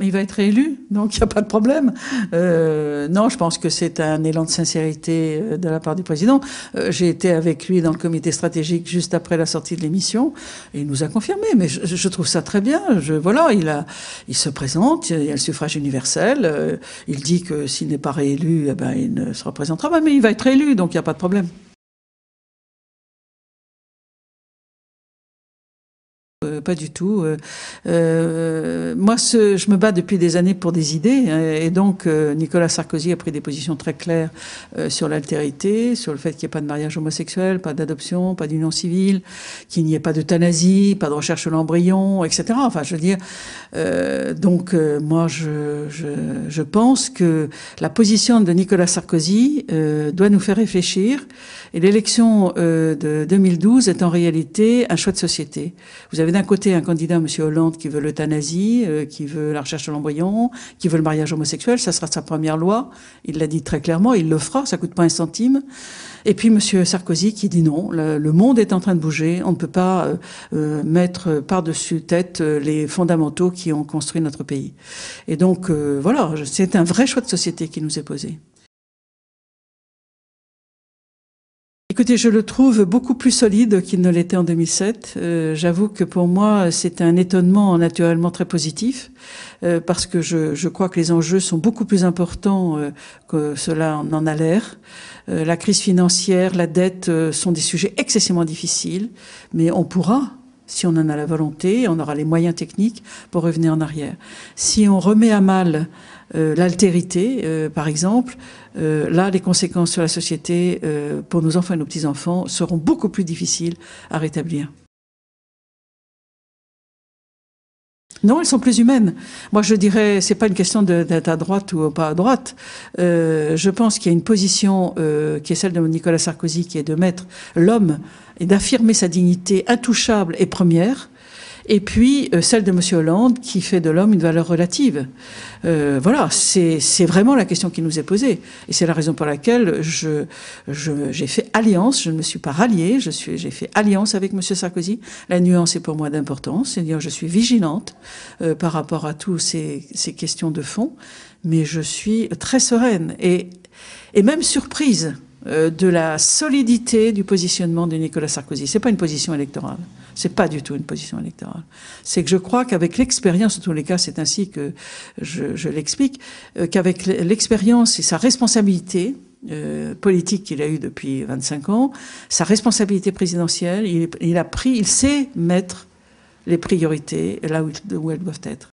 Mais il va être réélu, donc il n'y a pas de problème. Non, je pense que c'est un élan de sincérité de la part du président. J'ai été avec lui dans le comité stratégique juste après la sortie de l'émission, et il nous a confirmé. Mais je trouve ça très bien. Voilà, il se présente, il y a le suffrage universel. Il dit que s'il n'est pas réélu, eh ben, il ne se représentera pas, mais il va être réélu, donc il n'y a pas de problème. Pas du tout. Moi, je me bats depuis des années pour des idées, hein, et donc Nicolas Sarkozy a pris des positions très claires sur l'altérité, sur le fait qu'il n'y ait pas de mariage homosexuel, pas d'adoption, pas d'union civile, qu'il n'y ait pas d'euthanasie, pas de recherche de l'embryon, etc. Enfin, je veux dire, moi, je pense que la position de Nicolas Sarkozy doit nous faire réfléchir. Et l'élection de 2012 est en réalité un choix de société. Vous avez d'un côté un candidat, M. Hollande, qui veut l'euthanasie, qui veut la recherche de l'embryon, qui veut le mariage homosexuel. Ça sera sa première loi. Il l'a dit très clairement, il le fera, ça coûte pas un centime. Et puis M. Sarkozy qui dit non, le monde est en train de bouger, on ne peut pas mettre par-dessus tête les fondamentaux qui ont construit notre pays. Et donc voilà, c'est un vrai choix de société qui nous est posé. Écoutez, je le trouve beaucoup plus solide qu'il ne l'était en 2007. J'avoue que pour moi, c'est un étonnement naturellement très positif, parce que je crois que les enjeux sont beaucoup plus importants que cela n'en a l'air. La crise financière, la dette sont des sujets excessivement difficiles, mais on pourra, si on en a la volonté, on aura les moyens techniques pour revenir en arrière. Si on remet à mal l'altérité, par exemple, là, les conséquences sur la société pour nos enfants et nos petits-enfants seront beaucoup plus difficiles à rétablir. Non, elles sont plus humaines. Moi, je dirais, c'est pas une question d'être à droite ou pas à droite. Je pense qu'il y a une position qui est celle de Nicolas Sarkozy, qui est de mettre l'homme et d'affirmer sa dignité intouchable et première. Et puis celle de M. Hollande qui fait de l'homme une valeur relative. Voilà, c'est vraiment la question qui nous est posée. Et c'est la raison pour laquelle j'ai fait alliance, je ne me suis pas ralliée, j'ai fait alliance avec M. Sarkozy. La nuance est pour moi d'importance, c'est-à-dire je suis vigilante par rapport à toutes ces questions de fond, mais je suis très sereine et même surprise de la solidité du positionnement de Nicolas Sarkozy. C'est pas une position électorale. C'est pas du tout une position électorale. C'est que je crois qu'avec l'expérience, en tous les cas, c'est ainsi que je l'explique, qu'avec l'expérience et sa responsabilité politique qu'il a eue depuis 25 ans, sa responsabilité présidentielle, il sait mettre les priorités là où elles doivent être.